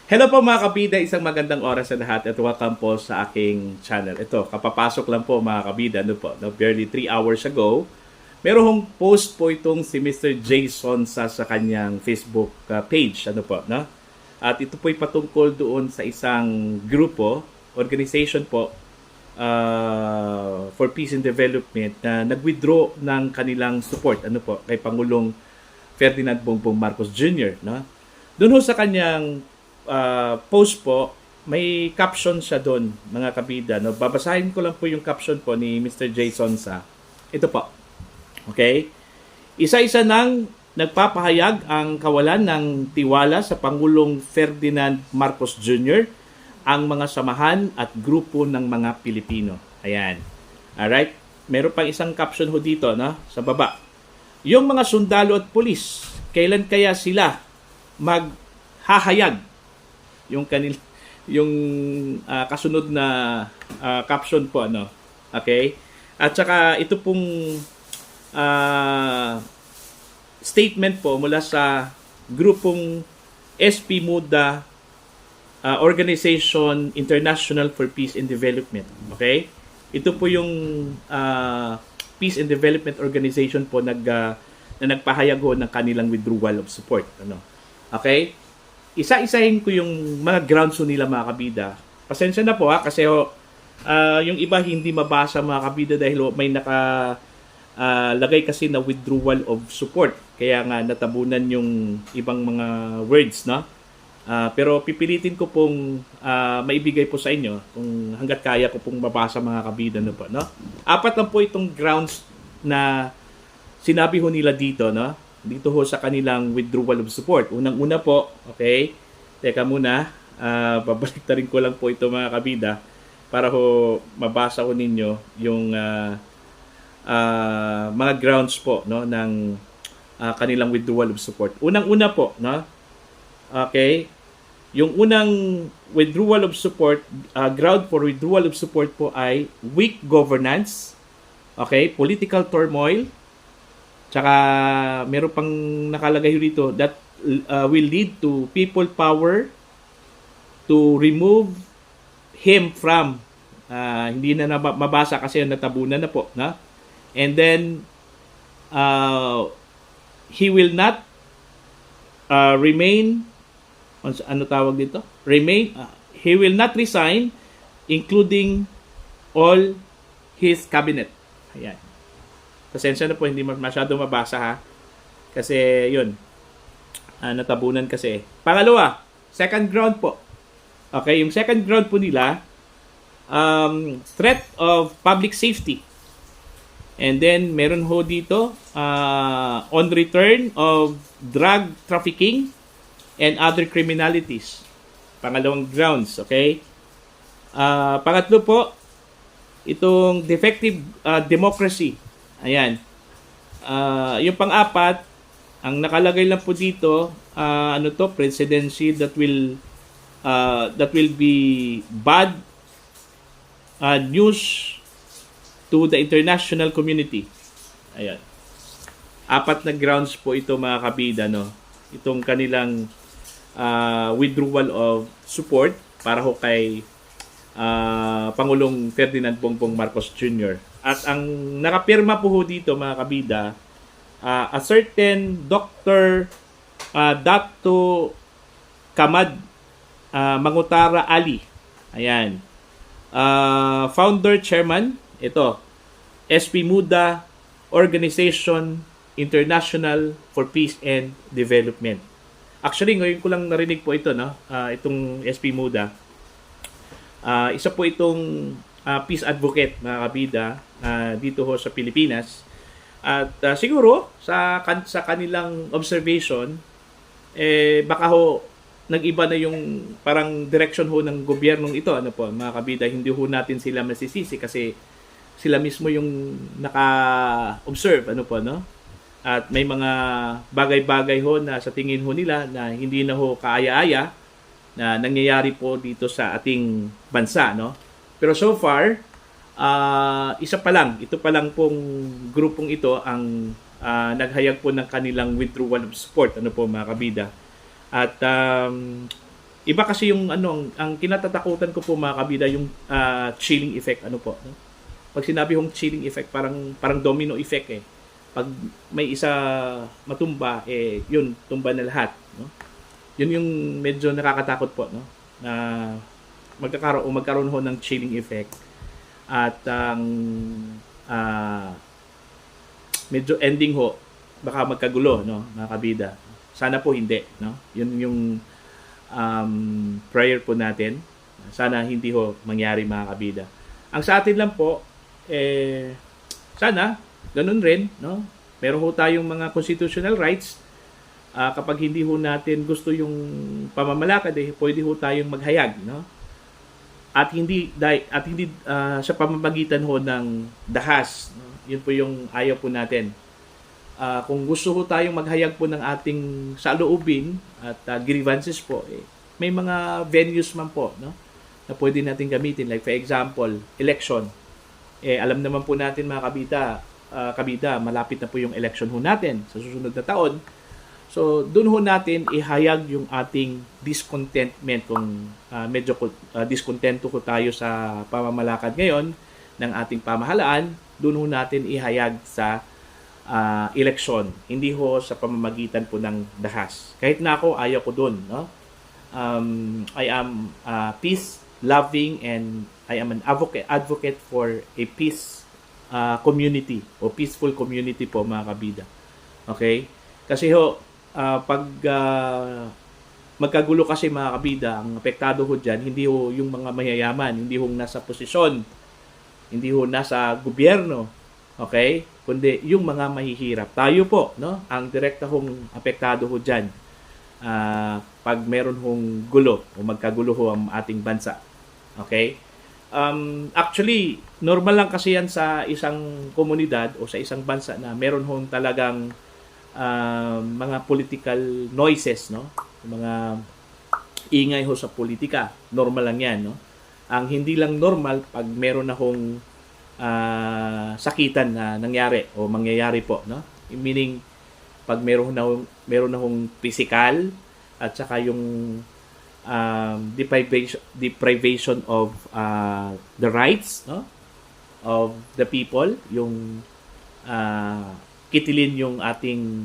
Hello po mga kabida, isang magandang oras sa lahat at welcome po sa aking channel. Ito, kapapasok lang po mga kabida, barely 3 hours ago, merong post po itong si Mr. Jason sa kanyang Facebook page, no? At ito po'y patungkol doon sa isang grupo, organization po, for Peace and Development na nag-withdraw ng kanilang support, kay Pangulong Ferdinand Bongbong Marcos Jr., no? Doon ho sa kanyang post po, may caption siya doon, mga kabida. No? Babasahin ko lang po yung caption po ni Mr. Jason sa. Ito po. Okay? Isa-isa nang nagpapahayag ang kawalan ng tiwala sa Pangulong Ferdinand Marcos Jr., ang mga samahan at grupo ng mga Pilipino. Ayan. Alright? Meron pang isang caption ho dito, no? Sa baba. Yung mga sundalo at pulis, kailan kaya sila maghahayag? Yung kasunod na caption po, ano. Okay? At saka ito pong statement po mula sa grupong SP Muda Organization International for Peace and Development. Okay? Ito po yung Peace and Development Organization po na nagpahayag ho ng kanilang withdrawal of support, ano. Okay? Isa-isahin ko yung mga grounds nila, mga kabida. Pasensya na po kasi yung iba hindi mabasa, mga kabida, dahil may lagay kasi na withdrawal of support. Kaya nga natabunan yung ibang mga words, no? Pero pipilitin ko pong maibigay po sa inyo kung hanggat kaya ko pong mabasa, mga kabida, no? Apat lang po itong grounds na sinabi ho nila dito, no? Dito ho sa kanilang withdrawal of support. Unang-una po, okay, teka muna, babalik na rin ko lang po ito, mga kabida, para ho mabasa ko ninyo yung mga grounds po, no, ng kanilang withdrawal of support. Unang-una po, no, okay, yung unang withdrawal of support, ground for withdrawal of support po ay weak governance, okay, political turmoil, tsaka meron pang nakalagay dito that will lead to people power to remove him from hindi na mabasa kasi natabunan na po, na. And then he will not remain, ano tawag dito? He will not resign, including all his cabinet. Ayan. Pasensya na po, hindi masyado mabasa, ha. Kasi, yun. Natabunan kasi. Pangalawa, second ground po. Okay, yung second ground po nila, threat of public safety. And then, meron ho dito, on return of drug trafficking and other criminalities. Pangalawang grounds, okay? Pangatlo po, itong defective democracy. Ayan. Yung pang-apat, ang nakalagay lang po dito, presidency that will be bad news to the international community. Ayan. Apat na grounds po ito, mga kabida, no. Itong kanilang withdrawal of support para ho kay Pangulong Ferdinand Bongbong Marcos Jr. At ang nakapirma po ho dito, mga kabida, a certain Dr. Dato Kamad Mangutara Ali. Ayan. Founder, chairman, ito, SP Muda Organization International for Peace and Development. Actually, ngayon ko lang narinig po ito, no? Itong SP Muda. Isa po itong peace advocate, mga kabida, dito ho sa Pilipinas. At siguro sa kanilang observation, baka ho nag-iba na yung parang direction ho ng gobyernong ito, ano po, mga kabida. Hindi ho natin sila masisisi kasi sila mismo yung naka-observe, ano po, no? At may mga bagay-bagay ho na sa tingin ho nila na hindi na ho kaaya-aya na nangyayari po dito sa ating bansa, no? Pero so far, ito pa lang pong grupong ito ang naghayag po ng kanilang withdrawal of support, ano po, mga kabida. At Iba kasi yung ang kinatatakutan ko po mga kabida yung chilling effect ano po. No? Pag sinabi hong chilling effect parang domino effect eh. Pag may isa matumba yun tumba na lahat, no? Yun yung medyo nakakatakot po no na magkaroon ho ng chilling effect at ang medyo ending ho baka magkagulo no mga kabida. Sana po hindi no. Yun yung prayer po natin. Sana hindi ho mangyari mga kabida. Ang sa atin lang po, sana, ganun rin, no? Meron ho tayong mga constitutional rights. Kapag hindi ho natin gusto yung pamamalakad, pwede ho tayong maghayag, no? At hindi sa pamamagitan ho ng dahas. No? Yun po yung ayaw po natin. Kung gusto ho tayong maghayag po ng ating saloobin at grievances po, may mga venues man po no, na pwede natin gamitin. Like for example, election. Alam naman po natin mga kabida, malapit na po yung election ho natin sa susunod na taon. So, doon ho natin ihayag yung ating discontentment kung medyo diskontento ko tayo sa pamamalakad ngayon ng ating pamahalaan, doon ho natin ihayag sa eleksyon, hindi ho sa pamamagitan po ng dahas. Kahit na ako, ayaw ko doon. No? I am peace-loving and I am an advocate for a peace community o peaceful community po mga kabida. Okay? Kasi ho, pag magkagulo kasi mga kabida, ang apektado ho dyan, hindi ho yung mga mayayaman, hindi ho nasa posisyon, hindi ho nasa gobyerno, okay? Kundi yung mga mahihirap. Tayo po, no? Ang direkta hong apektado ho dyan pag meron hong gulo o magkagulo ho ang ating bansa. Okay? Actually, normal lang kasi yan sa isang komunidad o sa isang bansa na meron hong talagang mga political noises, no? Mga ingay ho sa politika. Normal lang yan, no? Ang hindi lang normal pag meron na hong sakitan na nangyari o mangyayari po, no? Meaning pag meron na hong physical at saka yung deprivation of the rights, no? Of the people, yung kitilin yung ating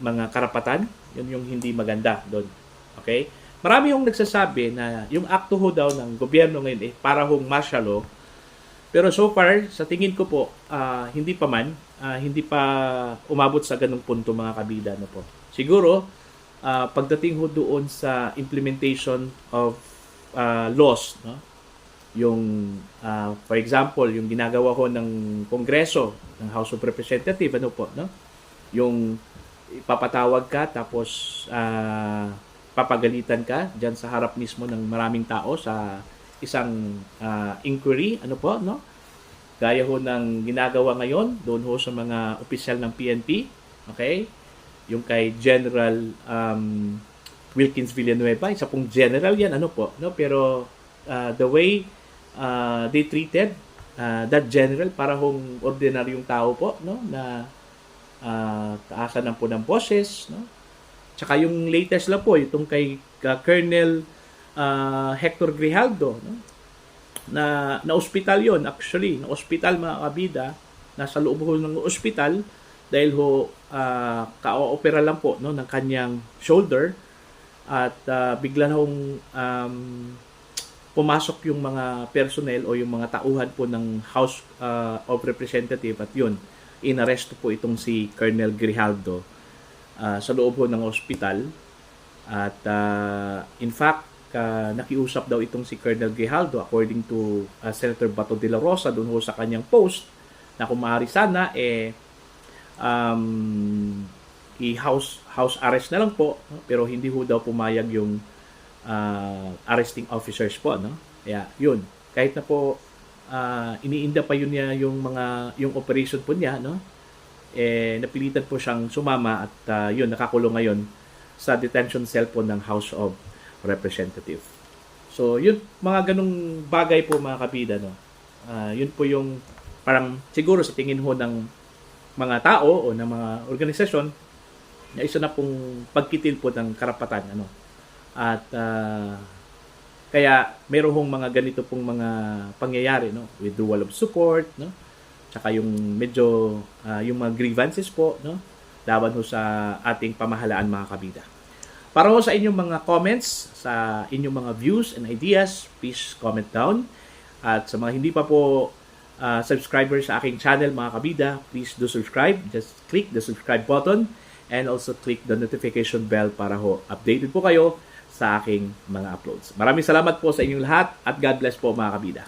mga karapatan, yun yung hindi maganda doon. Okay? Marami yung nagsasabi na yung akto ho daw ng gobyerno ngayon para hong martial law. Pero so far, sa tingin ko po, hindi pa umabot sa ganung punto mga kabida na po. Siguro, pagdating ho doon sa implementation of laws, no? Yung, for example, yung ginagawa ho ng Kongreso, ng House of Representatives, ano po, no? Yung ipapatawag ka, tapos papagalitan ka dyan sa harap mismo ng maraming tao sa isang inquiry, ano po, no? Gaya ho ng ginagawa ngayon, doon ho sa mga opisyal ng PNP, okay? Yung kay General Wilkins Villanueva, isa pong general yan, ano po, no? Pero the way they treated that general para hong ordinaryong tao po, no? Na taasan ng po ng boses, no? Tsaka yung latest lang po, itong kay Colonel Hector Grijaldo, no? na ospital yon actually, na ospital mga kabida, nasa loob ho ng ospital dahil ho ka-opera lang po no ng kanyang shoulder at bigla hong pumasok yung mga personnel o yung mga tauhan po ng House of Representatives at yun, inaresto po itong si Colonel Grijaldo sa loob ho ng ospital at in fact nakiusap daw itong si Colonel Grijaldo according to Senator Bato de la Rosa doon ho sa kanyang post na kung maaari sana house arrest na lang po, no? Pero hindi ho daw pumayag yung arresting officers po, no? Kaya yun, kahit na po iniinda pa yun niya yung operation po niya, no? Napilitan po siyang sumama at yun, nakakulong ngayon sa detention cell po ng House of Representative. So, yun, mga ganung bagay po mga kabida, no? Yun po yung parang siguro sa tingin ho ng mga tao o ng mga organisasyon na isa na pong pagkitil po ng karapatan, ano? At Kaya meron hong mga ganito pong mga pangyayari, no? Withdrawal of support, no? Tsaka yung medyo yung mga grievances po, no? Laban ho sa ating pamahalaan, mga kabida. Para ho sa inyong mga comments, sa inyong mga views and ideas, please comment down. At sa mga hindi pa po subscriber sa aking channel, mga kabida, please do subscribe. Just click the subscribe button and also click the notification bell para ho updated po kayo sa aking mga uploads. Maraming salamat po sa inyong lahat at God bless po, mga kabida.